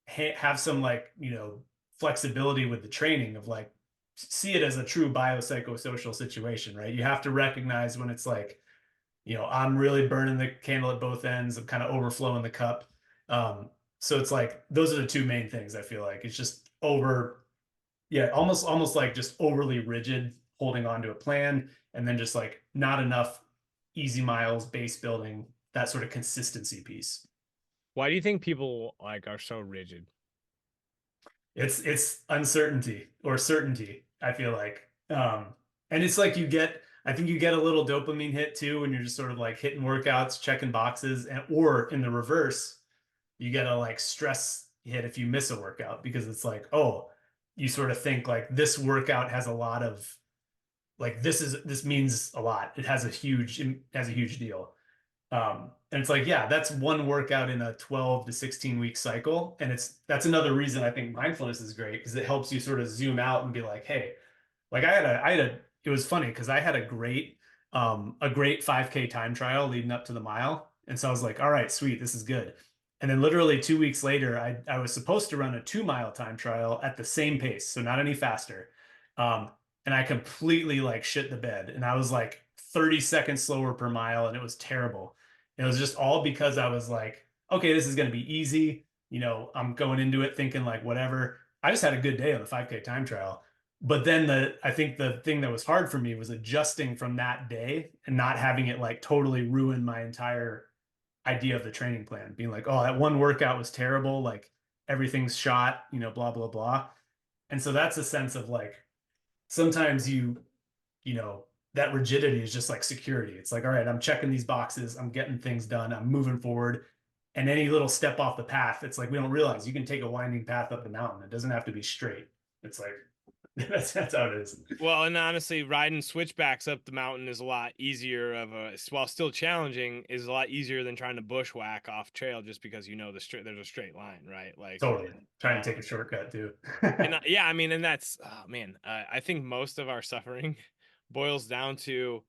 have some like, flexibility with the training of like see it as a true biopsychosocial situation, right? You have to recognize when it's like, I'm really burning the candle at both ends. I'm kind of overflowing the cup. So it's like those are the two main things I feel like. It's just yeah, almost like just overly rigid, holding on to a plan, and then just like not enough easy miles, base building, that sort of consistency piece. Why do you think people like are so rigid? It's uncertainty or certainty, I feel like. And it's like I think you get a little dopamine hit too when you're just sort of like hitting workouts, checking boxes, and or in the reverse, you get a like stress hit if you miss a workout because it's like, oh, you sort of think like this workout has a lot of like this means a lot. It has a huge deal. And it's like, yeah, that's one workout in a 12 to 16 week cycle. And that's another reason I think mindfulness is great because it helps you sort of zoom out and be like, hey, like it was funny because I had a great 5K time trial leading up to the mile. And so I was like, all right, sweet, this is good. And then literally 2 weeks later, I was supposed to run a 2 mile time trial at the same pace, so not any faster. Um, and I completely like shit the bed. And I was like 30 seconds slower per mile, and it was terrible. And it was just all because I was like, okay, this is gonna be easy. I'm going into it thinking like whatever. I just had a good day on the 5K time trial. But then I think the thing that was hard for me was adjusting from that day and not having it like totally ruin my entire idea of the training plan, being like, oh, that one workout was terrible, like everything's shot, blah, blah, blah. And so that's a sense of like sometimes you know, that rigidity is just like security. It's like, all right, I'm checking these boxes, I'm getting things done, I'm moving forward. And any little step off the path, it's like we don't realize you can take a winding path up the mountain. It doesn't have to be straight. It's like that's how it is. Well, and honestly, riding switchbacks up the mountain is a lot easier while still challenging, is a lot easier than trying to bushwhack off trail just because there's a straight line, right? Like, Totally. Trying to take a um, shortcut too. yeah, I mean, and that's, oh man, I think most of our suffering boils down to,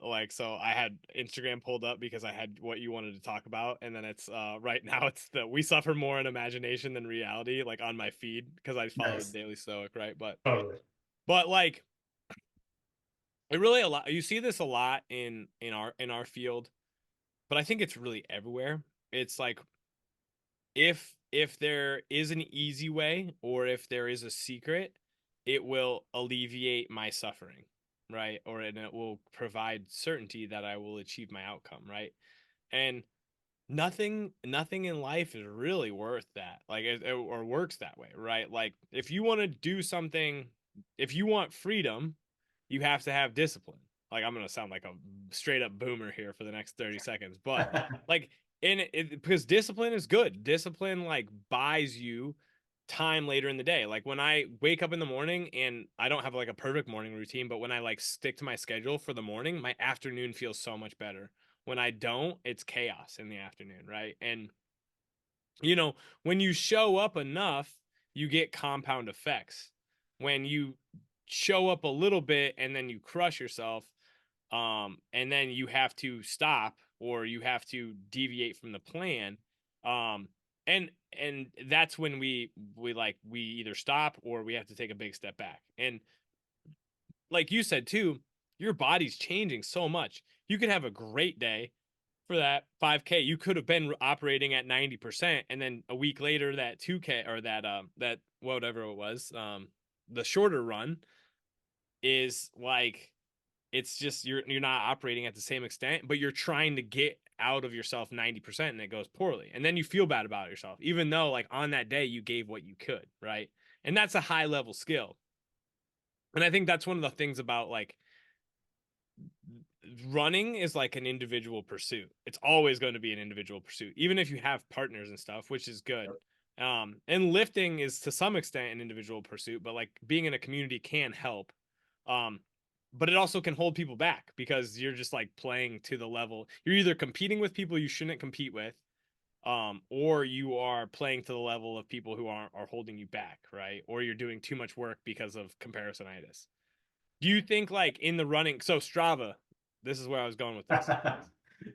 like, so I had Instagram pulled up because I had what you wanted to talk about, and then it's right now it's the we suffer more in imagination than reality, like on my feed because I follow the Nice. Daily Stoic, right? Totally. But like it really a lot you see this a lot in our field, but I think it's really everywhere. It's like if there is an easy way or if there is a secret, it will alleviate my suffering, right? And it will provide certainty that I will achieve my outcome, right? And nothing in life is really worth that, like or works that way, right? Like if you want to do something, if you want freedom, you have to have discipline. Like I'm gonna sound like a straight up boomer here for the next 30 seconds, but like because discipline is good. Discipline like buys you time later in the day. Like when I wake up in the morning and I don't have like a perfect morning routine, but when I like stick to my schedule for the morning, my afternoon feels so much better. When I don't, it's chaos in the afternoon, right? And you know, when you show up enough, you get compound effects. When you show up a little bit and then you crush yourself, and then you have to stop or you have to deviate from the plan, um, and that's when we either stop or we have to take a big step back. And like you said too, your body's changing so much. You could have a great day for that 5K. You could have been operating at 90%, and then a week later that 2K or that whatever it was, the shorter run is like it's just you're not operating at the same extent, but you're trying to get out of yourself 90% and it goes poorly. And then you feel bad about yourself, even though like on that day you gave what you could, right? And that's a high level skill. And I think that's one of the things about like running is like an individual pursuit. It's always going to be an individual pursuit, even if you have partners and stuff, which is good. And lifting is to some extent an individual pursuit, but like being in a community can help. Um, but it also can hold people back because you're just like playing to the level. You're either competing with people you shouldn't compete with, or you are playing to the level of people who are holding you back, right? Or you're doing too much work because of comparisonitis. Do you think like in the running, so Strava, this is where I was going with this.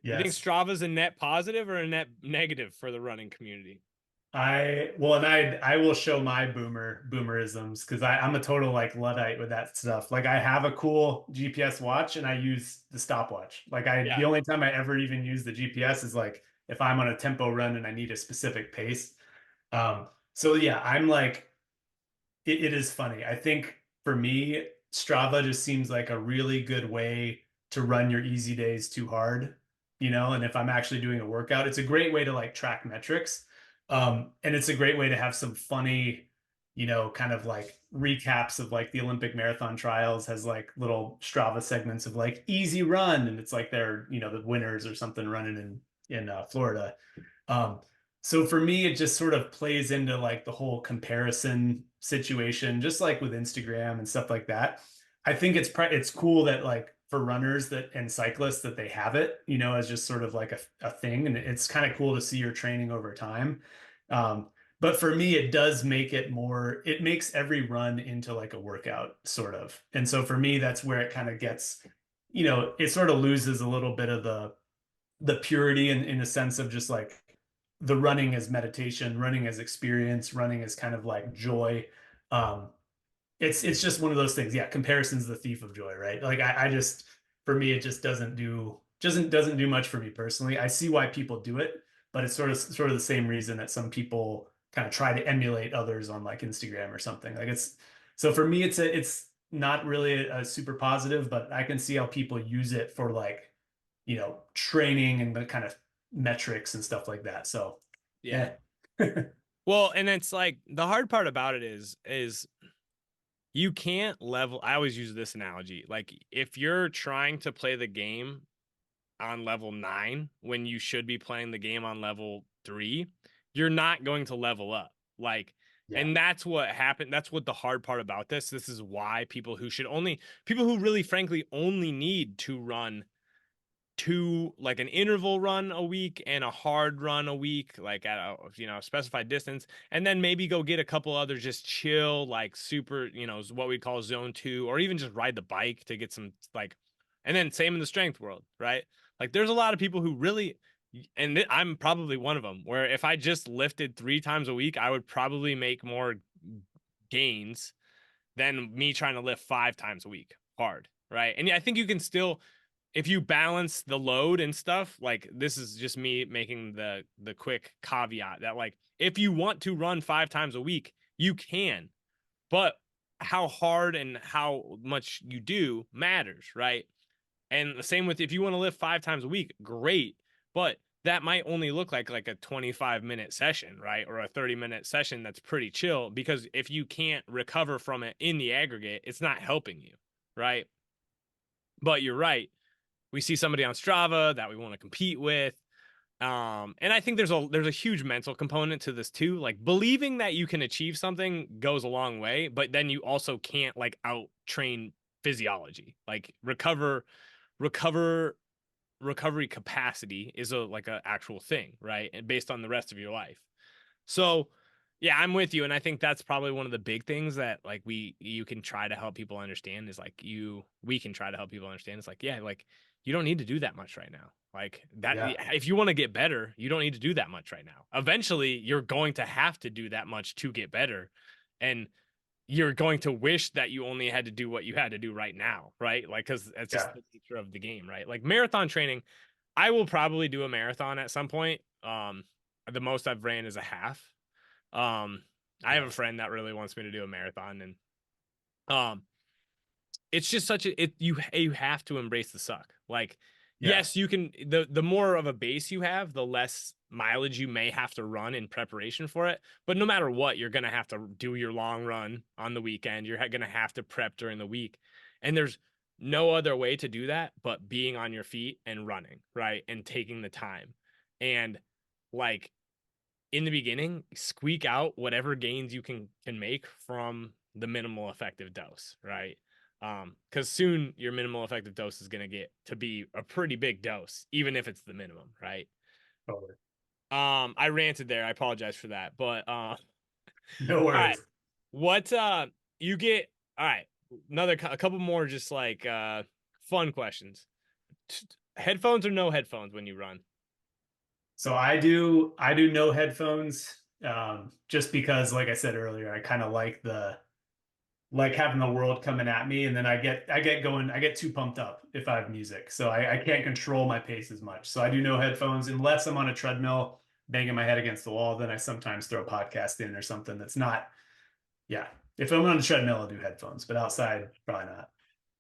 You think Yes. Strava's a net positive or a net negative for the running community? I will show my boomerisms because I'm a total like Luddite with that stuff. Like I have a cool GPS watch and I use the stopwatch. Like the Yeah. only time I ever even use the GPS is like if I'm on a tempo run and I need a specific pace. So yeah, I'm like it is funny. I think for me, Strava just seems like a really good way to run your easy days too hard. And if I'm actually doing a workout, it's a great way to like track metrics. And it's a great way to have some funny, kind of like recaps of like the Olympic marathon trials has like little Strava segments of like easy run, and it's like they're, the winners or something running in Florida. Um, so for me, it just sort of plays into like the whole comparison situation, just like with Instagram and stuff like that. I think it's cool that like for runners that and cyclists that they have it, as just sort of like a thing. And it's kind of cool to see your training over time. But for me, it does make it makes every run into like a workout sort of. And so for me, that's where it kind of gets, it sort of loses a little bit of the purity in a sense of just like the running as meditation, running as experience, running as kind of like joy. Um, it's just one of those things. Yeah, comparison's the thief of joy, right? Like I just for me it just doesn't do much for me personally. I see why people do it, but it's sort of the same reason that some people kind of try to emulate others on like Instagram or something. Like it's so for me it's not really a super positive, but I can see how people use it for like, training and the kind of metrics and stuff like that. So Yeah. yeah. Well, and it's like the hard part about it is you can't level. I always use this analogy. Like if you're trying to play the game on level 9 when you should be playing the game on level 3, you're not going to level up. Like, Yeah. and that's what happened. That's what the hard part about this is why people who really frankly only need to run two, like an interval run a week and a hard run a week, like at a specified distance, and then maybe go get a couple other just chill, like super, what we call zone 2, or even just ride the bike to get some like, and then same in the strength world, right? Like there's a lot of people who really, and I'm probably one of them, where if I just lifted 3 times a week, I would probably make more gains than me trying to lift 5 times a week hard, right? And I think you can still, if you balance the load and stuff, like this is just me making the quick caveat that like if you want to run 5 times a week, you can, but how hard and how much you do matters, right? And the same with if you want to lift 5 times a week, great, but that might only look like a 25-minute session, right? Or a 30-minute session that's pretty chill, because if you can't recover from it in the aggregate, it's not helping you, right? But you're right, we see somebody on Strava that we want to compete with. And I think there's a huge mental component to this too. Like believing that you can achieve something goes a long way, but then you also can't like out train physiology. Like recover recovery capacity is a like a actual thing, right? And based on the rest of your life. So yeah, I'm with you. And I think that's probably one of the big things that like you can try to help people understand is like we can try to help people understand. It's like, yeah, like you don't need to do that much right now. Like that, Yeah. if you want to get better, you don't need to do that much right now. Eventually, you're going to have to do that much to get better. And you're going to wish that you only had to do what you had to do right now, right? Like, because that's just Yeah. the nature of the game, right? Like marathon training, I will probably do a marathon at some point. The most I've ran is a half. Um, I have Yeah. a friend that really wants me to do a marathon, and um, it's just such a you have to embrace the suck. Like, Yeah. yes, you can the more of a base you have, the less mileage you may have to run in preparation for it. But no matter what, you're gonna have to do your long run on the weekend. You're gonna have to prep during the week, and there's no other way to do that but being on your feet and running, right? And taking the time. And like in the beginning, squeak out whatever gains you can make from the minimal effective dose, right? Because soon your minimal effective dose is going to get to be a pretty big dose, even if it's the minimum, right? Totally. I ranted there. I apologize for that. But No all right. worries. What you get all right, a couple more just like fun questions. Headphones or no headphones when you run? So I do no headphones, just because, like I said earlier, I kind of like having the world coming at me, and then I get too pumped up if I have music. So I can't control my pace as much. So I do no headphones unless I'm on a treadmill banging my head against the wall. Then I sometimes throw a podcast in or something that's not, yeah. If I'm on a treadmill, I'll do headphones, but outside, probably not.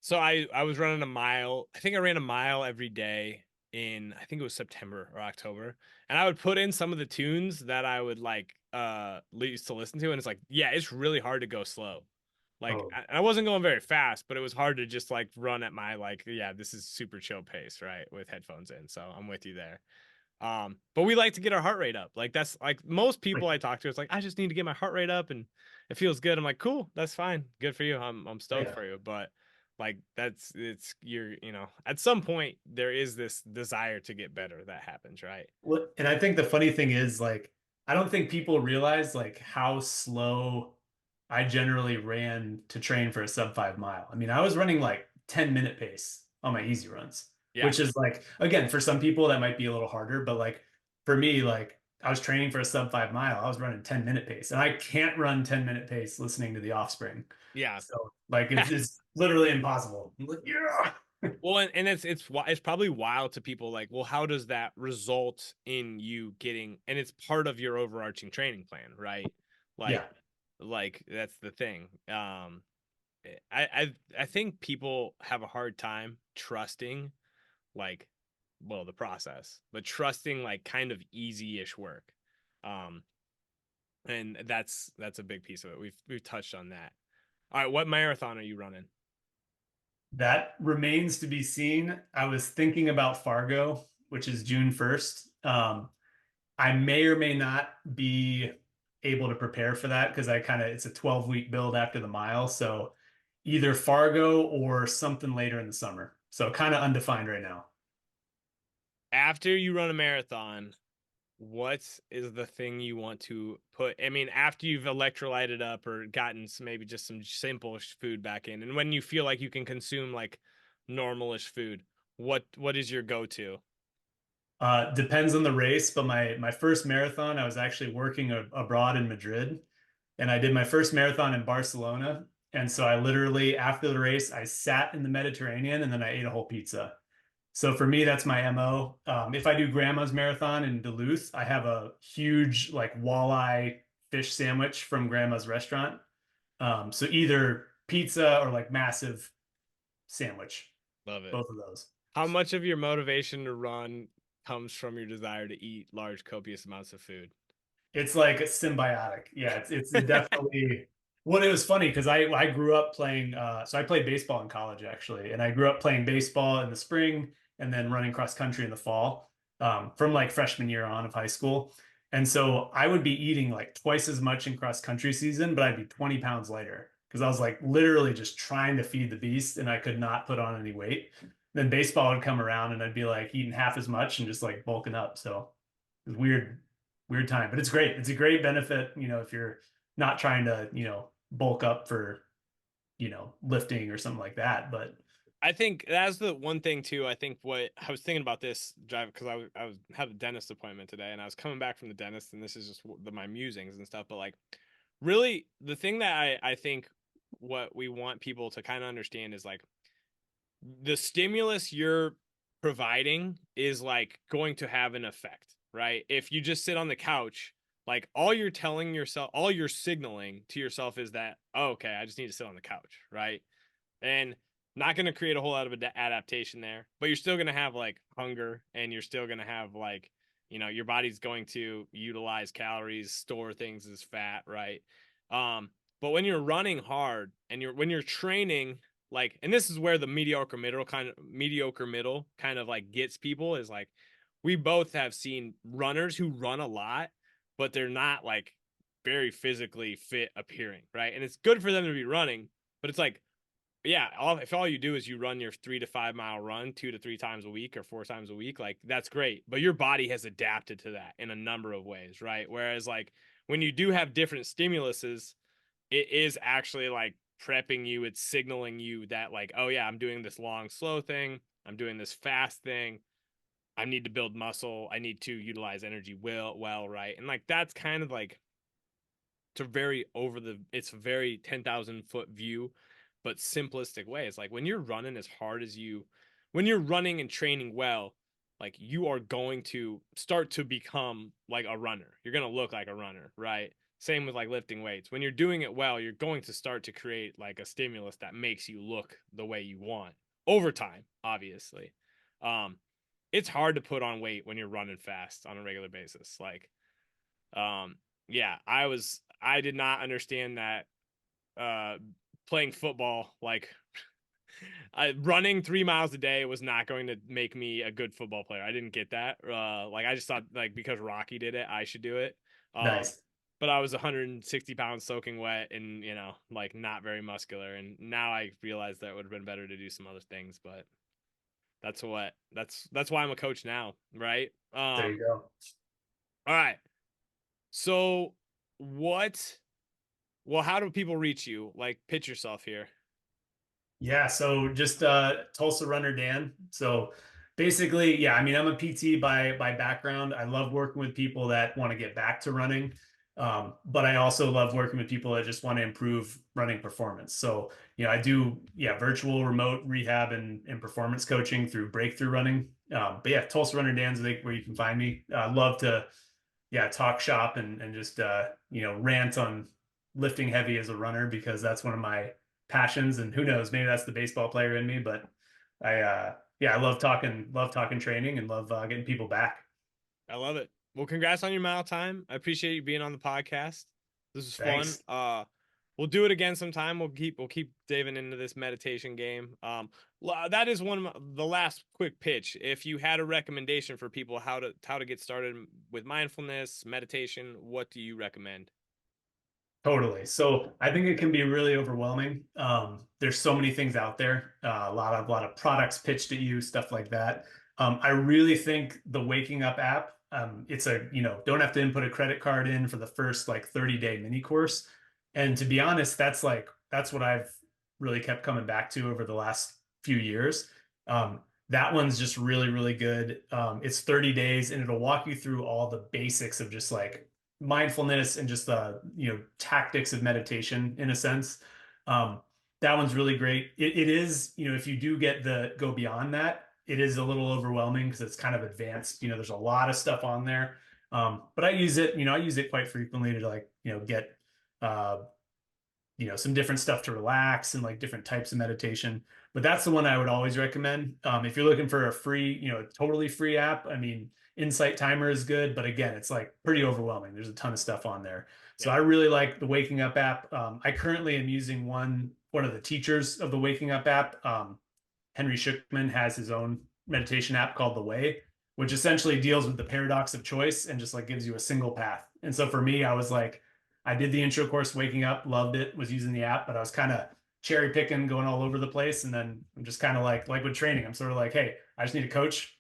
So I was running a mile. I think I ran a mile every day in, I think it was September or October. And I would put in some of the tunes that I would like used to listen to, and it's like, yeah, it's really hard to go slow. Like Oh, I wasn't going very fast, but it was hard to just like run at my like, yeah, this is super chill pace, right? With headphones in. So I'm with you there. But we like to get our heart rate up. Like that's like most people like, I talk to, it's like, I just need to get my heart rate up and it feels good. I'm like, cool, that's fine. Good for you. I'm stoked yeah. for you. But Like it's at some point there is this desire to get better that happens, right? Well, and I think the funny thing is like I don't think people realize like how slow I generally ran to train for a sub 5 mile. I mean, I was running like 10-minute pace on my easy runs, Yeah. which is like again, for some people that might be a little harder, but like for me, like I was training for a sub 5 mile, I was running 10-minute pace. And I can't run 10-minute pace listening to the Offspring. Yeah. So like it's literally impossible. I'm like, yeah. Well, and it's probably wild to people like, well, how does that result in you getting? And it's part of your overarching training plan, right? Like, Yeah. like that's the thing. I think people have a hard time trusting like, well, the process, but trusting like kind of easy-ish work. Um, and that's a big piece of it. We've touched on that. All right, what marathon are you running? That remains to be seen. I was thinking about Fargo, which is June 1st. I may or may not be able to prepare for that because it's a 12-week build after the mile. So either Fargo or something later in the summer. So kind of undefined right now. After you run a marathon, what is the thing you want to put? I mean, after you've electrolyted up or gotten maybe just some simple food back in, and when you feel like you can consume like normalish food, what is your go-to? Depends on the race, but my first marathon, I was actually working abroad in Madrid, and I did my first marathon in Barcelona. And so I literally, after the race, I sat in the Mediterranean and then I ate a whole pizza. So for me, that's my MO. If I do Grandma's Marathon in Duluth, I have a huge like walleye fish sandwich from Grandma's restaurant. So either pizza or like massive sandwich, Love it. both of those. How much of your motivation to run comes from your desire to eat large, copious amounts of food? It's like a symbiotic. Yeah, it definitely. Well, it was funny because I grew up playing. So I played baseball in college actually, and I grew up playing baseball in the spring and then running cross country in the fall, from like freshman year on of high school. And so I would be eating like twice as much in cross country season, but I'd be 20 pounds lighter because I was like literally just trying to feed the beast, and I could not put on any weight. Then baseball would come around, and I'd be like eating half as much and just like bulking up. So it was weird time, but it's great. It's a great benefit, if you're not trying to, bulk up for, lifting or something like that. But I think that's the one thing too. I think what I was thinking about this drive because I was had a dentist appointment today, and I was coming back from the dentist, and this is just my musings and stuff. But like, really, the thing that I think what we want people to kind of understand is like the stimulus you're providing is like going to have an effect, right? If you just sit on the couch, like all you're telling yourself, all you're signaling to yourself is that, oh, okay, I just need to sit on the couch, right? And not going to create a whole lot of adaptation there, but you're still going to have like hunger, and you're still going to have like, your body's going to utilize calories, store things as fat, right? But when you're running hard and when you're training, like, and this is where the mediocre middle kind of like gets people is like, we both have seen runners who run a lot, but they're not like very physically fit appearing, right? And it's good for them to be running, but it's like, yeah, if all you do is you run your 3 to 5 mile run 2 to 3 times a week or 4 times a week, like that's great. But your body has adapted to that in a number of ways, right? Whereas like when you do have different stimuluses, it is actually like prepping you, it's signaling you that like, oh yeah, I'm doing this long, slow thing, I'm doing this fast thing. I need to build muscle. I need to utilize energy well, right? And like that's kind of like it's a very 10,000 foot view, but simplistic way. It's like when you're running as hard as when you're running and training well, like you are going to start to become like a runner. You're going to look like a runner, right? Same with like lifting weights. When you're doing it well, you're going to start to create like a stimulus that makes you look the way you want over time, obviously. Um, it's hard to put on weight when you're running fast on a regular basis. Like, um, yeah, I did not understand that uh playing football like running 3 miles a day was not going to make me a good football player. I didn't get that. Like I just thought like because Rocky did it, I should do it. Um, nice. but I was 160 pounds soaking wet and, like not very muscular. And now I realize that it would have been better to do some other things, but that's why I'm a coach now, right? There you go. All right. So what well, how do people reach you? Like pitch yourself here. Yeah, so just Tulsa runner Dan. So basically, yeah, I mean, I'm a PT by background. I love working with people that want to get back to running. But I also love working with people that just want to improve running performance. So, I do, yeah, virtual remote rehab and performance coaching through Breakthrough Running. But yeah, Tulsa Runner Dan's where you can find me. I love to, yeah, talk shop and just rant on lifting heavy as a runner because that's one of my passions. And who knows, maybe that's the baseball player in me, but I love talking training and love getting people back. I love it. Well, congrats on your mile time. I appreciate you being on the podcast. This was fun. Thanks. We'll do it again sometime. We'll keep diving into this meditation game. That is one of the last quick pitch. If you had a recommendation for people how to get started with mindfulness, meditation, what do you recommend? Totally. So I think it can be really overwhelming. There's so many things out there, a lot of products pitched at you, stuff like that. I really think the Waking Up app, it's don't have to input a credit card in for the first like 30-day mini course. And to be honest, that's what I've really kept coming back to over the last few years. That one's just really, really good. It's 30 days and it'll walk you through all the basics of just like mindfulness and just the tactics of meditation in a sense. Um, that one's really great. It is, if you do go beyond that, it is a little overwhelming because it's kind of advanced. There's a lot of stuff on there. But I use it quite frequently to like, get uh, some different stuff to relax and like different types of meditation. But that's the one I would always recommend. If you're looking for a free, totally free app, I mean, Insight Timer is good, but again, it's like pretty overwhelming. There's a ton of stuff on there. So Yeah. I really like the Waking Up app. I currently am using one of the teachers of the Waking Up app. Henry Schuckman has his own meditation app called The Way, which essentially deals with the paradox of choice and just like gives you a single path. And so for me, I was like, I did the intro course, Waking Up, loved it, was using the app, but I was kind of cherry picking, going all over the place. And then I'm just kind of like with training, I'm sort of like, hey, I just need a coach.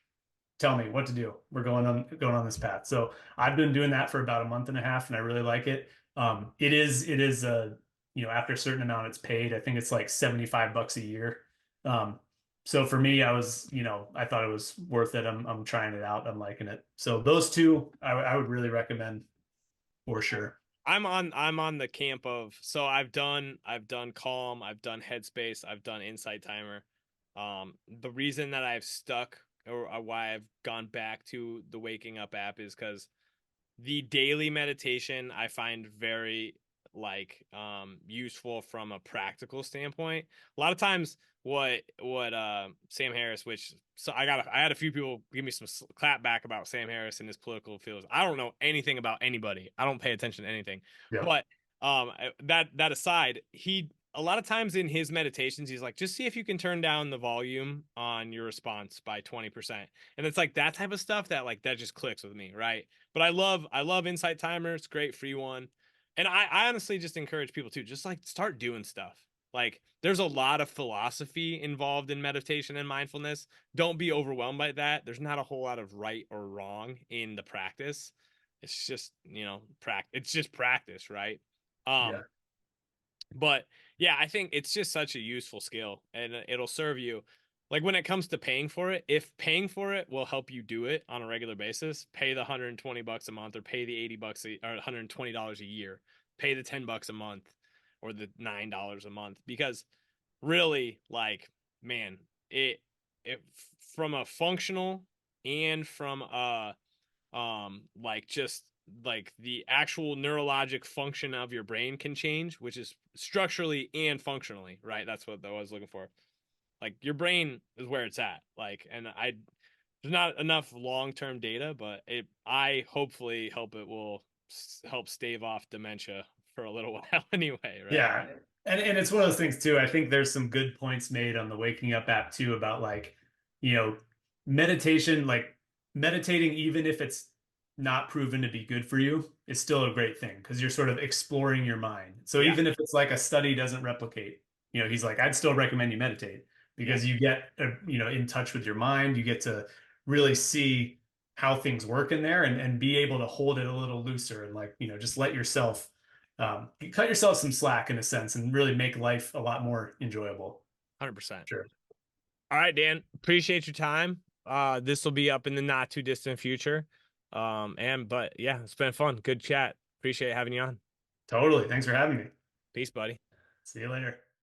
Tell me what to do. We're going on this path. So I've been doing that for about a month and a half, and I really like it. It is a after a certain amount, it's paid. I think it's like $75 a year. Um, so for me, I thought it was worth it. I'm trying it out. I'm liking it. So those two, I would really recommend for sure. I'm on the camp of so I've done Calm, I've done Headspace, I've done Insight Timer. The reason that I've stuck or why I've gone back to the Waking Up app is because the daily meditation I find very like useful from a practical standpoint. A lot of times what Sam Harris, which so I had a few people give me some clap back about Sam Harris and his political feels. I don't know anything about anybody. I don't pay attention to anything. Yeah. But that aside, he a lot of times in his meditations he's like just see if you can turn down the volume on your response by 20%. And it's like that type of stuff that just clicks with me, right? But I love Insight Timer. It's a great free one. And I honestly just encourage people to just like start doing stuff. Like there's a lot of philosophy involved in meditation and mindfulness. Don't be overwhelmed by that. There's not a whole lot of right or wrong in the practice. It's just, it's just practice, right? Yeah. Um, but yeah, I think it's just such a useful skill and it'll serve you. Like when it comes to paying for it, if paying for it will help you do it on a regular basis, pay the $120 a month or pay the $80 or $120 a year, pay the $10 a month or the $9 a month because really like man, it from a functional and from a like just like the actual neurologic function of your brain can change, which is structurally and functionally, right? That's what I was looking for. Like your brain is where it's at. Like, and there's not enough long-term data, but I hopefully hope it will help stave off dementia for a little while anyway, right? Yeah. And it's one of those things too. I think there's some good points made on the Waking Up app too about like, you know, meditation, like meditating, even if it's not proven to be good for you, it's still a great thing because you're sort of exploring your mind. So Yeah. even if it's like a study doesn't replicate, he's like, I'd still recommend you meditate Yeah. because you get, in touch with your mind. You get to really see how things work in there and be able to hold it a little looser and like, just let yourself, cut yourself some slack in a sense and really make life a lot more enjoyable. 100%. Sure. All right, Dan. Appreciate your time. This will be up in the not too distant future. But yeah, it's been fun. Good chat. Appreciate having you on. Totally. Thanks for having me. Peace, buddy. See you later.